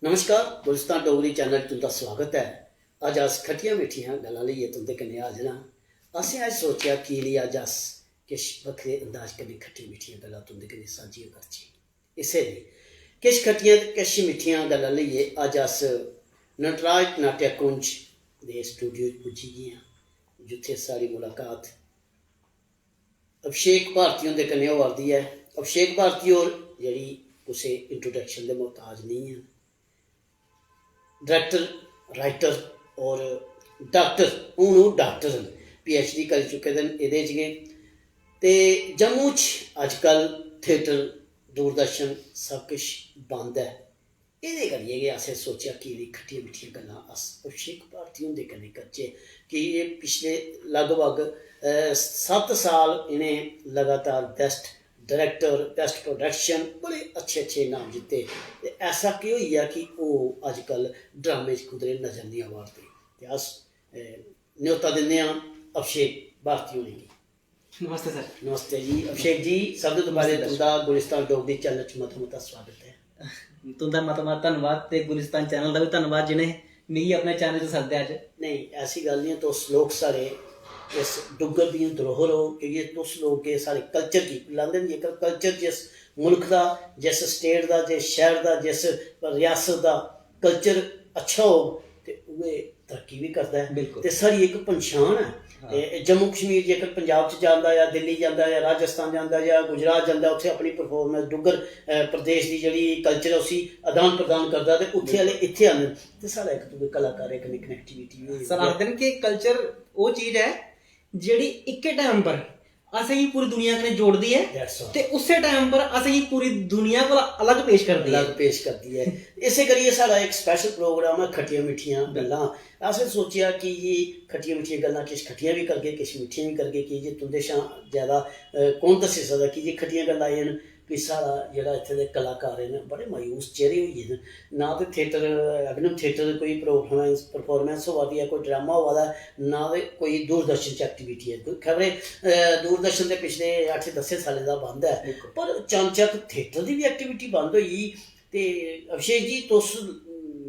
नमस्कार, गुलिस्तान डोगरी चैनल तुंदा स्वागत है। अज अस खट्टियां मिट्ठियां गल्लां लेइयै तुंदे कन्नै हाजिर हां। असें अज सोचेआ कि ली अज अस किश बक्खरे अंदाज कन्नै खट्टियां मिट्ठियां गल्लां तुंदे कन्नै सांझियां करचै। इस्सै लेई किश खट्टियां ते किश मिट्ठियां गल्लां लेइयै अज अस नटराज नाट्य कुंज दे स्टूडियो पुज्जी गे आं, जित्थे साढ़ी मुलाकात अभिषेक भारती हुंदे कन्नै होआ दी है। अभिषेक भारती होर जेह्ड़ी कुसै इंट्रोडक्शन दे मोहताज नहीं है, डायरैक्टर, राइटर और डॉक्टर, हूँ ओह् डॉक्टर न, PhD करी चुके दे न एह्दे च गै। ते जम्मू च अजकल थिएटर, दूरदर्शन सब किश बंद है। एह्दे करियै गै असें सोचेआ कि खट्टियां मिट्ठियां गल्लां अस अभिषेक भारती हुंदे कन्नै करचै कि एह् पिछले लगभग 7 साल इ'नें लगातार बेस्ट डायरैक्टर, बेस्ट प्रोडक्शन, बड़े अच्छे अच्छे इनाम जित्ते। ते ऐसा केह् होई गेआ कि ओह् अजकल ड्रामे च कुदरे नजर नहीं आवा दे। ते अस न्योता दिन्ने आं अभिषेक भारती होरें गी। नमस्ते सर। नमस्ते जी अभिषेक जी, सब तो पैह्ले तुंदा गुलिस्तान डोगरी चैनल च मता मता स्वागत है। तुंदा मता मता धन्नवाद ते गुलिस्तान चैनल दा भी धन्नवाद जिन्हें मिगी अपने चैनल च सद्देआ अज्ज। नहीं ऐसी गल नहीं है, तुस लोग साढ़े इस डुग्गर दी धरोहर हो, क्योंकि तुस लोग के साढ़े कल्चर गी लांदे न। जेकर कल्चर जिस मुल्क दा, जिस स्टेट दा, जिस शहर दा, जिस रियासत दा कल्चर अच्छा हो ते उ'ऐ तरक्की भी करदा है। ते साढ़ी एक पन्छान है। ते जम्मू कश्मीर जेकर पंजाब च जांदा या दिल्ली जांदा या राजस्थान जांदा या गुजरात जांदा, उत्थे अपनी परफॉर्मेंस डुग्गर प्रदेश दी जेह्ड़ी कल्चर है उसी आदान प्रदान करदा ते उत्थे आह्ले इत्थे आंदे ते साढ़ा इक दूए कलाकारें कन्नै कनैक्टिविटी होई। सर आखदे न कि कल्चर ओह् चीज है जेह्ड़ी इक्के टाइम पर असेंगी पूरी दुनिया कन्नै जोड़दी है ते उस्सै टाइम पर असेंगी पूरी दुनिया कोला अलग पेश करदी है। इस्सै करियै साढ़ा एक स्पैशल प्रोग्राम है खट्टियां मिट्ठियां गल्लां। असें सोचेआ कि जी खट्टियां मिट्ठियां गल्लां, किश खट्टियां भी करगे किश मिट्ठियां भी करगे, कि जे तुंदे शा ज्यादा कौन दस्सी सकदा कि जे खट्टियां गल्लां एह् न कि साढ़ा जेह्ड़ा इत्थे दे कलाकार न बड़े मायूस चेहरे होई गेदे न। ना ते थिएटर, अभिनव थिएटर कोई परफॉर्मेंस होआ दी है, कोई ड्रामा होआ दा, ना ते कोई दूरदर्शन च एक्टिविटी है। खबरें दूरदर्शन दे पिछले 8-10 सालें दा बंद है, पर चानचक थिएटर दी भी एक्टिविटी बंद होई। ते अभिषेक जी तुस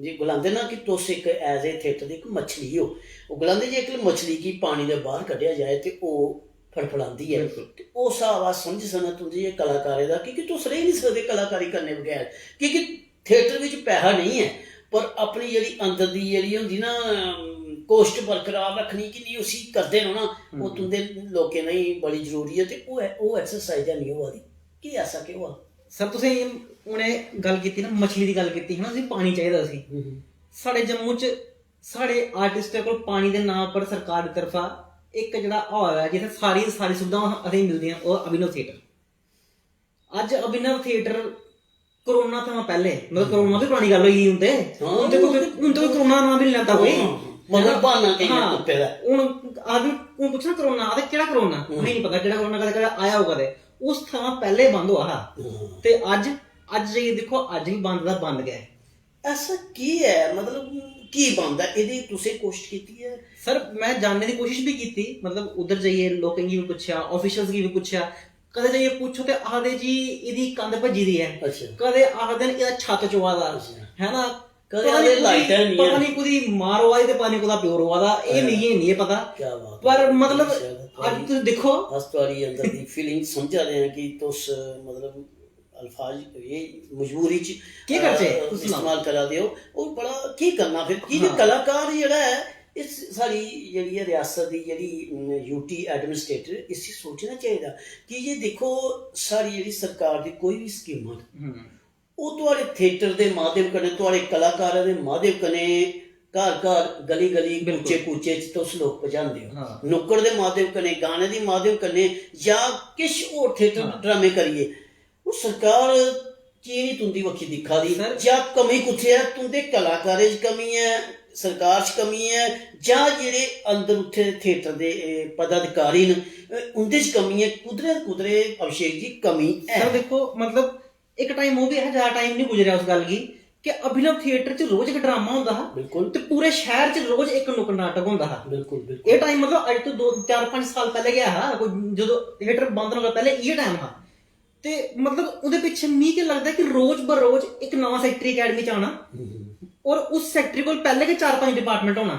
जी गलांदे ना कि तुस इक एज ए थिएटर दी इक मछली हो। ओह् गलांदे जे इक मछली गी पानी दे बाहर कड्ढेआ जाए ते ओह् फड़फड़ांदी है। ते ओह् स्हाब अस समझी सकने तुं'दी कलाकारें दा, क्योंकि तुस रेही नहीं सकदे कलाकारी करने बगैर, क्योंकि थिएटर बिच पैसा नहीं है, पर अपनी जेह्ड़ी अंदर दी जेह्ड़ी होंदी ना कोश्ट बरकरार रखनी कि नहीं उसी करदे रौह्ना, ओह् तुं'दे लोकें लेई बड़ी जरूरी है। ते ओह् एक्सरसाइज नहीं होआ दी, कि ऐसा केह् होआ? सर तुसें उ'नें गल्ल कीती ना, मछली दी गल्ल कीती ना, असें पानी चाहिदा सी। साढ़े जम्मू च साढ़े आर्टिस्टें कोल पानी दे नाम पर सरकार दी तरफा एक जेह्ड़ा हॉल है जित्थै सारी सुविधां असेंगी मिलदियां, ओह् अभिनव थिएटर। अज्ज अभिनव थिएटर कोरोना थमां पैह्ले, मतलब कोरोना तो पुरानी गल्ल होई गेई, हून ते कोई करोना नाम भी नहीं लैंदा कोई, मगर बहाना केइयें तुप्पे दा। हून आदमी हून पुच्छना करोना, आखदे केह्ड़ा करोना, असेंगी नहीं पता केह्ड़ा करोना कदें आया होगा ते उस थमां पैह्ले बंद होआ हा। ते अज्ज जाइयै दिक्खो, अज्ज भी बंद दा बंद गै। ऐसा की है, मतलब की बंद है? एह्दी तुसें कोशिश कीती है? सर मैं जानने दी कोशिश भी कीती, मतलब उद्धर जाइयै लोकें गी भी पुच्छेआ, ऑफिशियल्स गी भी पुच्छेआ। कदें जाइयै पुच्छो ते आखदे जी एह्दी कंध भज्जी दी है, कदें आखदे न एह्दा छत्त चोआ दा है ना, पता नहीं कुदी मार होआ दी ते पता नहीं कुदा प्योर होआ दा, एह् मिगी नहीं पता। पर मतलब अज्ज तुस दिक्खो, अस तुआढ़ी अंदर दी फीलिंग समझा दे हैं कि तुस मतलब अल्फाज ये मजबूरी च केह् करचै इस्तेमाल करा दे हो। और बड़ा की करना फिर, की कलाकार जेह्ड़ा है इस साढ़ी जेह्ड़ी रियासत दी जेह्ड़ी यूटी एडमिनिस्ट्रेटर, इसी सोचना चाहिदा कि ये दिक्खो साढ़ी जेह्ड़ी सरकार दी कोई भी स्कीमां ओह् तुआढ़े थिएटर दे माध्यम कन्नै, तुआढ़े कलाकारें दे माध्यम कन्नै घर घर गली गली कूचे कूचे च तुस लोग पजांदे हो। नुक्कड़ दे माध्यम कन्नै, गाने दे माध्यम कन्नै, या किश होर थिएटर ड्रामे करियै ओह् सरकार की नहीं तुं'दी बक्खी दिक्खा दी? जां कमी कुत्थे है? तुं'दे कलाकारें च कमी है, सरकार च कमी है, जां जेह्ड़े अंदर उत्थे थिएटर दे पदाधिकारी न उं'दे च कमी है? कुदरे अभिषेक जी कमी है? सर देखो, मतलब एक टाइम वो भी है, ज्यादा टाइम नहीं गुजरेआ उस गल गी कि अभिनव थिएटर च रोज एक ड्रामा होंदा हा। बिल्कुल। ते पूरे शहर च रोज एक नुक्कड़ नाटक होंदा हा। बिल्कुल। ये टाइम मतलब अज तो 2-4-5 साल पहले गया हा, कोई जो थिएटर बंद होने पैह्ले इ'यै टाइम हा। ਤੇ ਮਤਲਬ ਉਹਦੇ ਪਿੱਛੇ ਮੀਂਹ ਕੇ ਲੱਗਦਾ ਕਿ ਰੋਜ਼ ਬਰੋਜ਼ ਇੱਕ ਨਵਾਂ ਸੈਕਟਰੀ ਅਕੈਡਮੀ ਚ ਆਉਣਾ ਔਰ ਉਸ ਸੈਕਟਰੀ ਕੋਲ ਪਹਿਲੇ ਕੇ 4-5 ਡਿਪਾਰਟਮੈਂਟ ਹੋਣਾ,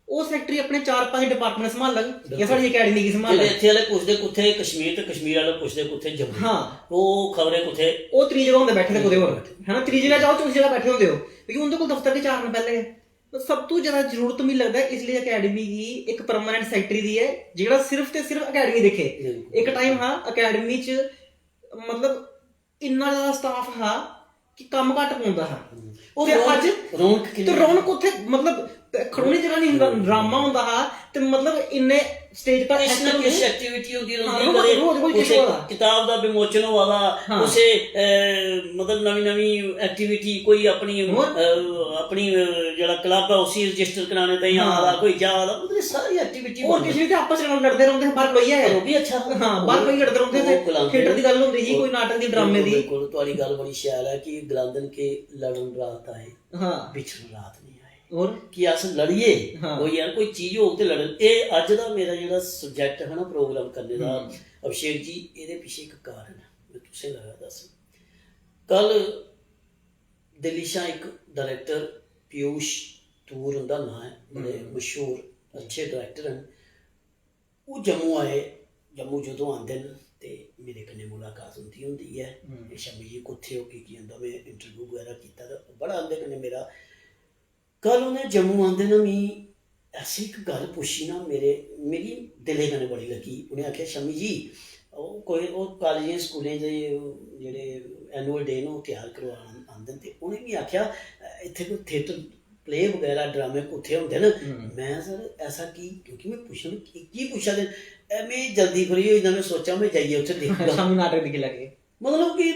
ਉਹ ਸੈਕਟਰੀ ਆਪਣੇ 4-5 ਡਿਪਾਰਟਮੈਂਟ ਸੰਭਾਲ ਲਗ ਜਾਂ ਸਾਡੀ ਅਕੈਡਮੀ ਕੀ ਸੰਭਾਲ ਜਿਹੜੇ ਇੱਥੇ ਵਾਲੇ ਪੁੱਛਦੇ ਕੁੱਥੇ ਕਸ਼ਮੀਰ ਤੇ ਕਸ਼ਮੀਰ ਵਾਲੇ ਪੁੱਛਦੇ ਕੁੱਥੇ ਜੰਮੂ, ਹਾਂ ਉਹ ਖਬਰੇ ਕੁੱਥੇ ਉਹ ਤੀਜੀ ਜਗ੍ਹਾ ਹੁੰਦੇ ਬੈਠੇ ਤੇ ਕੁਦੇ ਹੋਰ ਹੈ ਨਾ, ਤੀਜੀ ਜਗ੍ਹਾ ਜਾਓ ਚੌਥੀ ਜਗ੍ਹਾ ਬੈਠੇ ਹੁੰਦੇ ਹੋ ਕਿਉਂਕਿ ਉਹਦੇ ਕੋਲ ਦਫ਼ਤਰ ਦੇ 4 ਦਿਨ ਪਹਿਲੇ तो सब तो ज्यादा जरूरत मिल लगता है इसलिए अकेडमी की एक परमानेंट सेक्रेटरी दी है जेड़ा सिर्फ ते सिर्फ अकेडमी देखे। एक टाइम हा अकेडमी च मतलब इन्ना ज्यादा स्टाफ हा कि कम घट पौंदा हा ते अज रौनक उत्थे मतलब खड़ोनी जगह नहीं ड्रामा हुंदा हा ते मतलब इन्ने स्टेज पर किस एक्टिविटी होती रहंदी है, किताब दा विमोचन वाला उसे मतलब नवी नवी एक्टिविटी कोई अपनी जेड़ा क्लब है उसी रजिस्टर कराने ताईं आला कोई जा वाला मतलब सारी एक्टिविटी और किसी ते आपस में लड़दे रहंदे बाहर कोई है वो भी अच्छा हां बाहर कोई लड़दे रहंदे ते थिएटर दी गल हुंदी ही कोई नाटक दी ड्रामे दी। बिल्कुल तुम्हारी गल बड़ी शैल है कि गलांदन के लड़न रात आए हां बिछड़न रात नहीं और कि अस लड़िए कोई यार कोई चीज हो ते लड़न। ये अज दा मेरा जेड़ा सब्जेक्ट है ना प्रोग्राम करने दा अभिषेक जी ਇਹਦੇ ਪਿੱਛੇ ਇੱਕ ਕਾਰਨ ਹੈ ਮੈਂ ਤੁਸੀਂ ਲਗਾ ਦੱਸ। ਕੱਲ ਦਿਲੀਸ਼ਾ ਇੱਕ डायरेक्टर पीयूष तूर उनका नाम है बड़े मशहूर अच्छे डायरेक्टर हैं वो जम्मू आए। जम्मू जो आते हैं तो मेरे कन्नै मुलाकात होती है शमी जी कुत्थे हो की होंदा मैं इंटरव्यू वगैरह किया बड़ा उनके कन्नै मेरा। कल उन्हें जम्मू आते ना मी ऐसी एक गल पूछी ना मेरी दिले कन्नै बड़ी लगी। उन्हें आख्या शमी जी कोई कॉलेजें स्कूलें के जेह्ड़े एनुअल डे न तैयार करवान आंदे ते उनें भी आख्या इत्थे कोई थिएटर प्ले वगैरह ड्रामे कुत्थे होंदे न। मैं सर ऐसा की क्योंकि मैं पूछा की पूछा दे मैं जल्दी फ्री होई मैं सोचा मैं जाइए उत्थे देखूंगा शामी नाटक दिखे लगे मतलब कि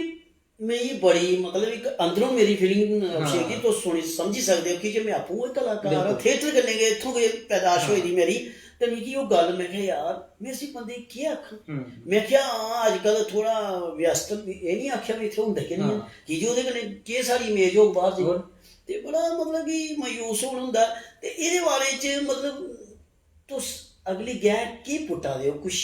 मैं ये बड़ी मतलब एक अंदरों मेरी फीलिंग अभिषेक जी तो सुनी समझी सकते हो कि जे मैं आपू कोई कलाकार थिएटर करने गए इत्थों गए पैदाश हुई थी मेरी तो मिगी वो गल मैं क्या यार मैं इसी बंदे की आखां मैं क्या हाँ अजकल थोड़ा व्यस्त ये नहीं आख्या भी इत्थे हुंदा कि नहीं कि जो ओहदे कन्नै के सारी इमेज हो बाहर जी ते बड़ा मतलब कि मायूस होना हुंदा ते इहदे बारे च मतलब तुस अगली गैर की पुट्टा दे हो कुछ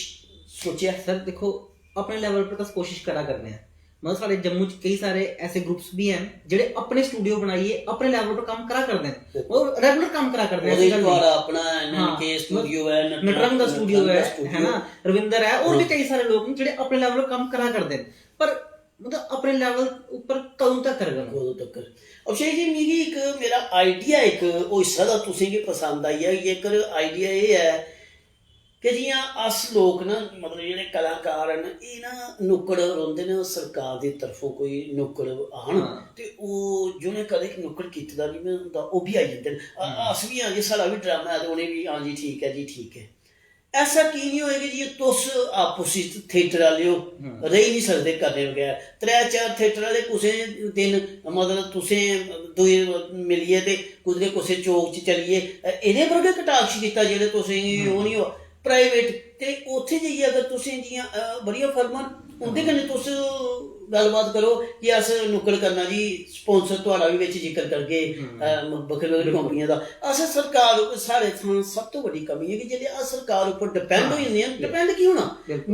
सोचेआ? सर देखो अपने लेवल पर तो कोशिश करा करने हैं मतलब सारे जम्मू च कई सारे ऐसे ग्रुप्स भी हैं जेडे अपने स्टूडियो बनाइए अपने लेवल पर काम करा करते हैं और रेगुलर काम करा करते हैं। अपना एनके स्टूडियो है नटरंग दा स्टूडियो है ना रविंदर है और भी कई सारे लोग जेडे अपने लेवल पर काम करा करते हैं पर मतलब अपने लेवल ऊपर कदों तक करगा कदों तक। अभिषेक जी मिगी एक मेरा आइडिया एक ओ हिस्सा दा तुसें गी पसंद आई है जेकर आइडिया ये है कि जियां अस लोग ना मतलब जेह्ड़े कलाकार न एह् ना नुक्कड़ रौंह्दे न सरकार दी तरफों कोई नुक्कड़ आन ते ओह् जि'नें कदें नुक्कड़ कीते दा निं होंदा ओह् भी आई जंदे न अस भी हां जी साढ़ा भी ड्रामा है ते उ'नें भी हां जी ठीक है जी ठीक है। ऐसा की नहीं होएगा जी तुस आपस च थिएटर आह्ले हो रेही नहीं सकदे करने बगैर 3-4 थिएटर आह्ले कुसै दिन मतलब तुसें दूए मिलियै ते कुदरे कुसै चौक च चलिए एह्दे पर गै कटाक्ष कीता जेह्ड़े तुसें ओह् नहीं हो प्राइवेट ते उत्थे जाइए अगर तुसें जियां बड़ियां फर्मां उं'दे कन्नै तुस गल्लबात करो कि अस नुक्कड़ करना जी स्पॉन्सर तुहाड़ा भी बिच जिक्र करगे बक्खरी बक्खरी कंपनियां दा। अस सरकार साढ़े थां सब तो बड़ी कमी है कि जेल्लै अस सरकार उप्पर डिपेंड होई जन्ने आं डिपेंड की होना।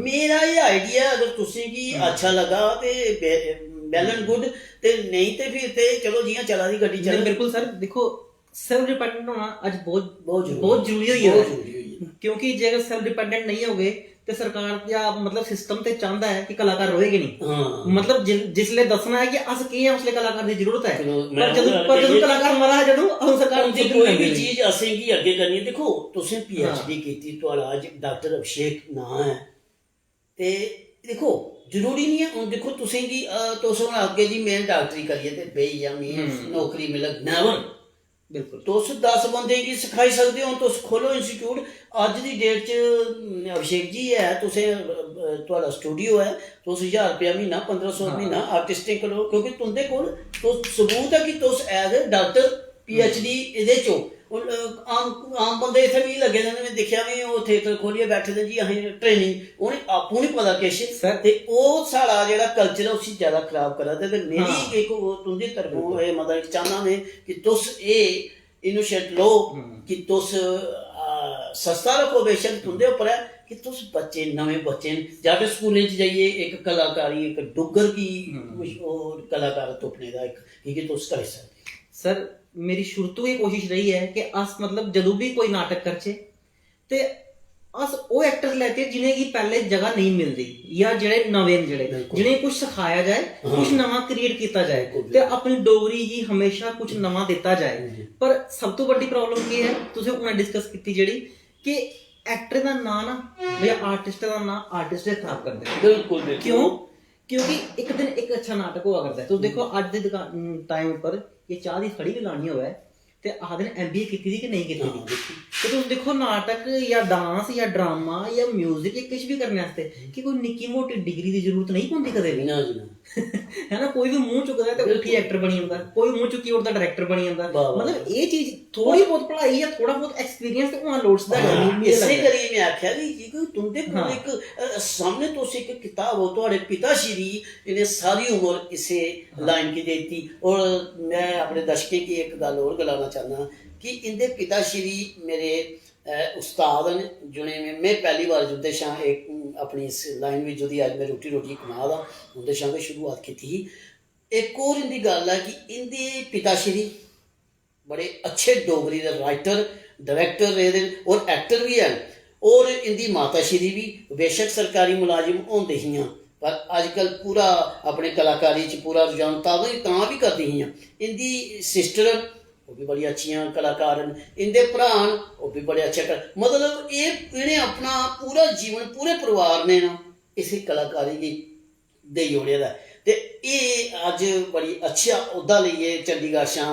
मेरा ये आइडिया अगर तुसें गी अच्छा लगा ते वेल एंड गुड ते नहीं ते फिर ते चलो जियां चला दी गड्डी चले। बिल्कुल सर देखो सेल्फ डिपेंडेंट होना आज बहुत जरूरी है क्योंकि जे अगर सेल्फ डिपेंडेंट नहीं होगे तो सरकार या मतलब सिस्टम ते चाहता है कि कलाकार रोएगे नहीं मतलब जिसले दसना है कि अस के हैं उसले कलाकार दी जरूरत है पर जदों कलाकार मरा है जदों हम सरकार दी कोई भी चीज असें गी अग्गे करनी है। देखो तुसें पीएचडी कीती तुहाड़ा अज डॉक्टर अभिषेक नाम है ते देखो जरूरी नहीं है हुन देखो तुसें गी तुस हुन अग्गे जी मैं डॉक्टरी करिए ते बेही जा मैं नौकरी मिलग नेवर बिल्कुल तुस 10 बंदे गी सिखाई सकदे हो तुस खोलो इंस्टीट्यूट अज दी डेट च अभिषेक जी है तुसें तुहाड़ा स्टूडियो है तुस 1000 रुपया महीना 1500 महीना आर्टिस्टें करो क्योंकि तुंदे कोल तुस सबूत है कि तुस एज ए डॉक्टर पीएचडी एह्दे चो आम बंदे इत्थे भी लगे दे मैं दिक्खेआ भी ओह् थिएटर खोलियै बैठे दे जी असें ट्रेनिंग उ'नें आपूं नहीं पता किश ते ओह् साढ़ा जेह्ड़ा कल्चर है उसी ज्यादा खराब करा दे ते मेरी एक तुंदी तरफों एह् मतलब चाहना मैं कि तुस एह् इनिशिएटिव लो कि तुस सस्ता रखो बेशक तुंदे उप्पर है कि तुस बच्चे नवे बच्चे जाके स्कूलें च जाइए एक कलाकारी एक डुग्गर की और कलाकार तुप्पने का एक कि तुस करी सकदे। सर मेरी शुरू तो ये कोशिश रही है कि अस मतलब जदों भी कोई नाटक करचे ते अस ਉਹ ਐਕਟਰ ਲੈਤੇ ਜਿਨ੍ਹਾਂ की पहले जगह नहीं मिलती या ਜਿਹੜੇ ਨਵੇਂ ਜਿਹੜੇ जिन्हें कुछ सिखाया जाए कुछ नवा क्रिएट किया जाए ते अपनी डोगरी जी हमेशा कुछ नवा दिता जाए। पर सब तो बड़ी प्रॉब्लम की है तुसें हुणे डिस्कस की जेड़ी कि एक्टर का नाम ना या आर्टिस्ट का नाम आर्टिस्ट ने खराब कर दे। बिल्कुल क्यों? क्योंकि एक दिन एक अच्छा नाटक हुआ करता है तो देखो अज के टाइम पर ये चाह की खड़ी भी लानी होवे ते आखदे ने MBA की थी कि नहीं की थी तो तुम देखो नाटक या डांस या ड्रामा या म्यूजिक या कुछ भी करने वास्ते कि कोई निक्की मोटी डिग्री की जरूरत नहीं पौंदी कदे भी ना जी ना है ना। कोई भी मुंह चुकदा है ते उठी एक्टर बनी जांदा कोई मुंह चुकी उठदा डायरेक्टर बनी जांदा मतलब ये चीज थोड़ी बहुत पढ़ाई या थोड़ा बहुत एक्सपीरियंस ते होना लोड़दा है। इसे करिए मैं आख्या कि कोई तुंदे कोल एक सामने तुस एक किताब हो तुहाडे पिता श्री इन्हें सारी उम्र इसे लाइन की देती और मैं अपने दर्शकों की एक गल और गलाना चाहना कि इंदे पिता श्री मेरे उस्ताद ने जिन्हें मैं पहली बार जुदे शाह एक अपनी इस लाइन में जुदी अज मैं रोटी रोटी कमा दा उनके शाह शुरुआत की थी। एक और इंदी गल है कि इंदे पिता श्री बड़े अच्छे डोगरी के राइटर डायरेक्टर रहे और एक्टर भी हैं और इंदी माता श्री भी बेशक सरकारी मुलाजिम होंदे ही पर अजकल पूरा अपने कलाकारी च पूरा रुझान तां भी करती ही। इंदी सिस्टर वो भी बड़ी अच्छी कलाकार इंदे भरा वो भी बड़े अच्छे मतलब ये इन्हें अपना पूरा जीवन पूरे परिवार ने ना इसी कलाकारी की दे जोड़े दा ते ये अज बड़ी अच्छा उहदा लेइए चंडीगढ़ शां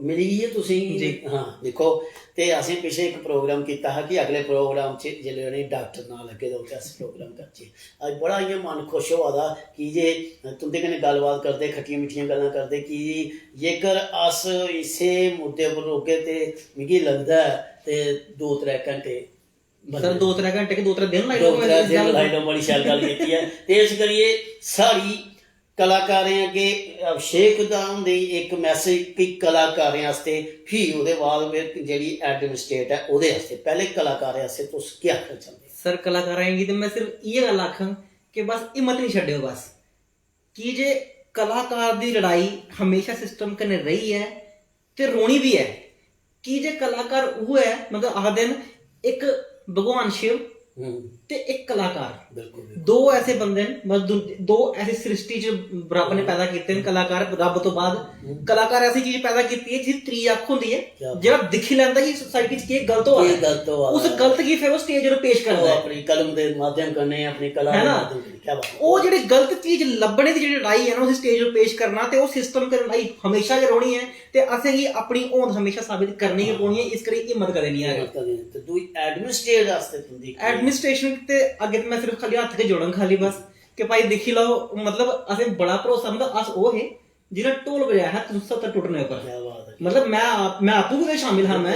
मिली है तुसीं हाँ देखो ते असें पिछले एक प्रोग्राम किया कि अगले प्रोग्राम च जिसले उ'नें डॉक्टर ना लगे तो उत्थे अस प्रोग्राम करचे अज बड़ा इ'यां मन खुश होआ दा कि जे तुंदे कन्नै गल्लबात करदे खट्टियां मिट्ठियां गल्लां करदे कि जेकर अस इसे मुद्दे पर रोके ते मिगी लगदा है ते 2-3 घंटे सर 2-3 घंटे के 2-3 दिन लाई बड़ी शैल गल कीती है ते इस करिए साड़ी कलाकारें अगे अभिषेक दा हुंदी एक मैसेज कि कलाकारें आस्ते फिर ओहदे बाद फिर जेहड़ी एडमिनिस्ट्रेट है ओहदे आस्ते पहले कलाकारें आस्ते तुस क्या आखना चाहंदे? सर कलाकारें गी ते मैं सिर्फ ये गल आखां कि बस हिम्मत नहीं छड्डियो बस कि जे कलाकार दी लड़ाई हमेशा सिस्टम कन्नै रही है ते रोनी भी है कि जे कलाकार वो है मतलब आखदे न एक भगवान शिव ते एक कलाकार दो ऐसे बंदे मतलब दो ऐसी सृष्टि च रब ने पैदा किए कलाकार रब तो बाद कलाकार ऐसी चीज पैदा की है जिस त्री अख होंदी है जेड़ा दिखी लैंदा कि सोसाइटी च केह् गलत होआ है उस गलत गी फिर वो स्टेज पर पेश करदा है अपनी कलम दे माध्यम कन्नै अपनी कला दे माध्यम कन्नै क्या बात वो जेड़ी गलत चीज लब्भने दी जेड़ी लड़ाई है ना उस स्टेज पर पेश करना ते वो सिस्टम ते लड़ाई हमेशा गै रौहनी है ते असें गी अपनी होंद हमेशा साबित करनी गै पौनी है इस करी हिम्मत कदें नहीं आएगी। ते दूई एडमिनिस्ट्रेट वास्ते तुंदी एडमिनिस्ट्रेशन ते अगे मैं सिर्फ खाली हत्थ के जोड़न खाली बस कि भाई देखी लो मतलब असें बड़ा भरोसा मतलब अस वो है जिन्हें ढोल बजाया है 370 टूटने पर मतलब मैं आपू भी शामिल हाँ मैं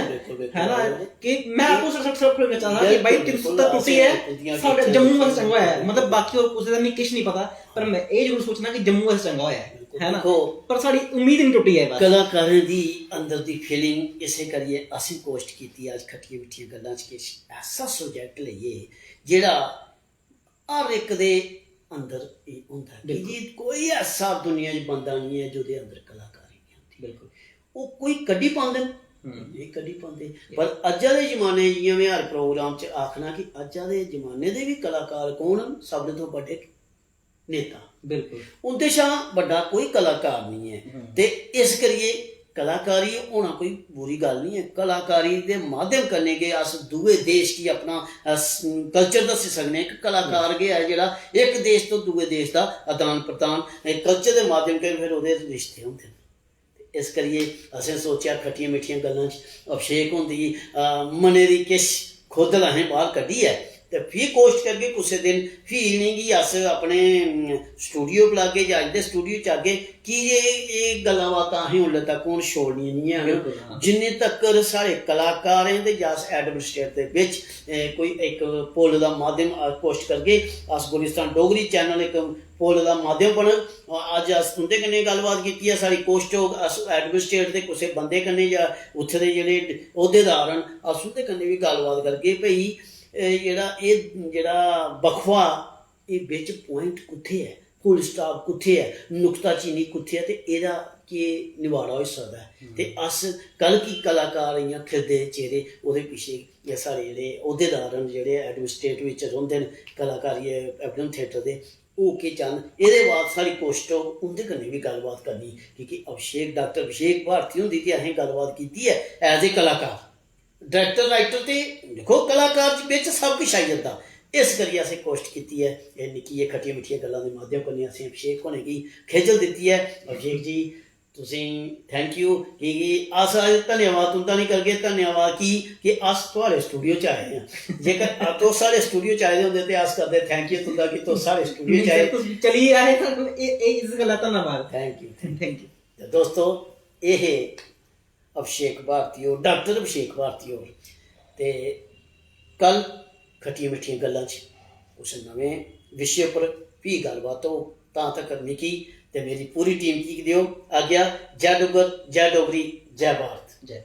है ना कि मैं आपू सर चाहता कि भाई 370 टूटी है साडे जम्मू वास्ते चंगा है मतलब बाकी और कुछ नहीं किश नहीं पता पर मैं ये जरूर सोचना कि जम्मू वास्ते चंगा होया है ना पर साडी उम्मीद नहीं टूटी है बस कलाकारें दी अंदर दी फीलिंग इसे करिए असीं पोस्ट कीती अज खट्टियां मिट्ठियां गल्लां च किश ऐसा सब्जैक्ट लईए जेड़ा हर एक दे अंदर होंदा है कि जी कोई ऐसा दुनिया च बंदा नहीं है जोदे अंदर कलाकारी नहीं होंदी बिल्कुल वो कोई कड्डी पांदे नहीं कड्डी पांदे पर अज्जा दे जमाने जियां मैं हर प्रोग्राम च आखना कि अज्जा दे जमाने दे भी कलाकार कौन सबने तो बड़े नेता बिल्कुल उनते शा बड़ा कोई कलाकार नहीं है ते इस करिए कलाकारी होना कोई बुरी गल नहीं है कलाकारी दे माध्यम करने के अस दूए देश की अपना कल्चर दस्सी सकने एक कलाकार गै है जेड़ा एक देश तो दूए देश का आदान प्रदान कल्चर के माध्यम के फिर ओहदे रिश्ते होंदे इस करिए असें सोचा खट्टियां मिट्ठियां गल्लां च अभिषेक होंदी मने दी किश खुद असें बाहर कड्ढी है ते फिर कोशिश करगे कुछ दिन फ्ही इ'नेंगी अस अपने स्टूडियो बुलागे जां इंदे स्टूडियो च आगे कि ये गल्लां बातां असें उल्ले तक हून छोड़नियां नहीं हैन जिन्ने तक्कर साढ़े कलाकारें दे जां एडमिनिस्ट्रेटर दे बिच कोई एक पुल दा माध्यम कोशिश करगे अस गुलिस्तान डोगरी चैनल एक पुल दा माध्यम बनग अज अस तुंदे कन्नै गल्लबात कीती है साढ़ी कोशिश होग अस एडमिनिस्ट्रेटर दे कुसै बंदे कन्नै जां उत्थे दे जेह्ड़े ओह्देदार न अस उंदे कन्नै भी गल्लबात करगे भई ਜਿਹੜਾ ਵਕਫਾ ਇਹ ਵਿੱਚ ਪੁਆਇੰਟ ਕਿੱਥੇ ਹੈ, ਫੁੱਲ ਸਟਾਪ ਕਿੱਥੇ ਹੈ, ਨੁਕਤਾਚੀਨੀ ਕਿੱਥੇ ਹੈ, ਤੇ ਇਹਦਾ ਕੀ ਨਿਵਾੜਾ ਹੋ ਸਕਦਾ ਹੈ। ਤੇ अस कल की कलाकार इ'यां खिलदे चेहरे ओह्दे पिच्छे साढ़े जेह्ड़े अहुदेदार न, जेह्ड़े एडमिनिस्ट्रेटिव बिच्च रौंह्दे न कलाकारी एफडीएम थिएटर दे, ओह् केह् चाहन। एह्दे बाद साढ़ी कोशिश उं'दे कन्नै बी गल्लबात करनी, क्योंकि डॉक्टर अभिषेक भारती हुंदी ते असें गल्लबात कीती है एज ए कलाकार, डायरैक्टर राइटर ते दिक्खो कलाकार बिच्च सब किश आई जंदा। इस करियै असें कोशिश कीती है एह् निक्की खट्टियां मिट्ठियां गल्लां दे माध्यम कन्नै असें अभिषेक होने गी खेजल दित्ती है। अभिषेक जी तुसीं थैंक यू, कि अस अज धन्यवाद तुं'दा नहीं करगे, धन्यवाद कि अस थुआढ़े स्टूडियो च आए हैं। जेकर तुस साढ़े स्टूडियो च आए दे होंदे ते अस करदे थैंक यू तुं'दा कि तुस साढ़े स्टूडियो च आए, चलिए आए सानूं इस गल्ला धन्नवाद, थैंक यू थैंक यू। दोस्तों ये अभिषेक भारती होर, डॉक्टर अभिषेक भारती होर, ते कल खट्टियां मिट्ठियां गल्लां च उस नमें विशे पर भी गल्लबात हो। तां तक मिकी ते मेरी पूरी टीम गी दिओ आज्ञा। जय डुग्गर, जय डोगरी, जय भारत। जय